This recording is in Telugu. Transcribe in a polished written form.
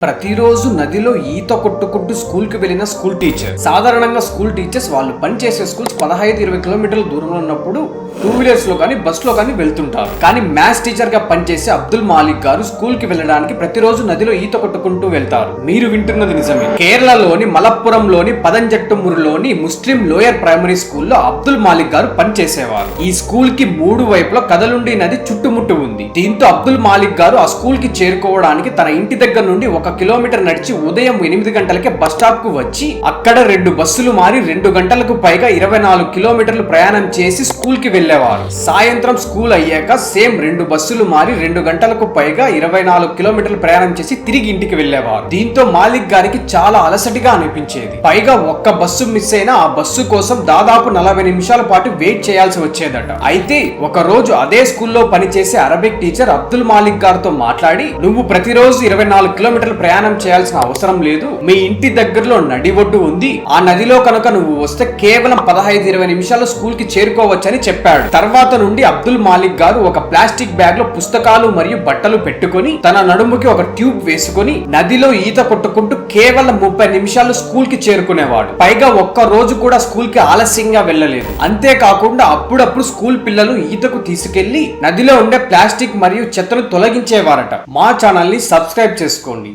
ప్రతిరోజు నదిలో ఈత కొట్టుకుంటూ స్కూల్ కి వెళ్ళిన స్కూల్ టీచర్. సాధారణంగా స్కూల్ టీచర్స్ వాళ్ళు పనిచేసే స్కూల్స్ 15-20 కిలోమీటర్ల దూరంలో ఉన్నప్పుడు 2 వీలర్స్ లో కానీ బస్ లో కానీ వెళ్తుంటారు. కానీ మ్యాథ్స్ టీచర్ గా పనిచేసే అబ్దుల్ మాలిక్ గారు స్కూల్ కి వెళ్ళడానికి ప్రతిరోజు నదిలో ఈత కొట్టుకుంటూ వెళ్తారు. మీరు వింటున్నది నిజమే. కేరళలోని మలప్పురంలోని పదంజట్టుమూరులోని ముస్లిం లోయర్ ప్రైమరీ స్కూల్లో అబ్దుల్ మాలిక్ గారు పనిచేసేవారు. ఈ స్కూల్ కి 3 వైపులా కదలుండి నది చుట్టుముట్టు ఉంది. దీంతో అబ్దుల్ మాలిక్ గారు ఆ స్కూల్ కి చేరుకోవడానికి తన ఇంటి దగ్గర నుండి 1 కిలోమీటర్ నడిచి ఉదయం 8 గంటలకే బస్ స్టాప్ కు వచ్చి అక్కడ 2 బస్సులు మారి 2 గంటలకు పైగా 24 కిలోమీటర్లు ప్రయాణం చేసి స్కూల్ కి వెళ్లేవారు. సాయంత్రం స్కూల్ అయ్యాక సేమ్ 2 బస్సులు మారి 2 గంటలకు పైగా 24 కిలోమీటర్లు ప్రయాణం చేసి తిరిగి ఇంటికి వెళ్లేవారు. దీంతో మాలిక్ గారికి చాలా అలసటిగా అనిపించేది. పైగా ఒక్క బస్సు మిస్ అయినా ఆ బస్సు కోసం దాదాపు 40 నిమిషాల పాటు వెయిట్ చేయాల్సి వచ్చేదట. అయితే ఒక రోజు అదే స్కూల్లో పనిచేసే అరబిక్ టీచర్ అబ్దుల్ మాలిక్ గారితో మాట్లాడి, నువ్వు ప్రతిరోజు 24 కిలోమీటర్లు ప్రయాణం చేయాల్సిన అవసరం లేదు, మీ ఇంటి దగ్గరలో నది ఒడ్డు ఉంది, ఆ నదిలో కనుక నువ్వు వస్తే కేవలం 15-20 నిమిషాలు స్కూల్ కి చేరుకోవచ్చని చెప్పాడు. తర్వాత నుండి అబ్దుల్ మాలిక్ గారు ఒక ప్లాస్టిక్ బ్యాగ్ లో పుస్తకాలు మరియు బట్టలు పెట్టుకుని తన నడుముకి ఒక ట్యూబ్ వేసుకుని నదిలో ఈత కొట్టుకుంటూ కేవలం 30 నిమిషాలు స్కూల్ కి చేరుకునేవాడు. పైగా ఒక్క రోజు కూడా స్కూల్ కి ఆలస్యంగా వెళ్ళలేదు. అంతేకాకుండా అప్పుడప్పుడు స్కూల్ పిల్లలు ఈతకు తీసుకెళ్లి నదిలో ఉండే ప్లాస్టిక్ మరియు చెత్తను తొలగించేవారట. మా ఛానల్ ని సబ్స్క్రైబ్ చేసుకోండి.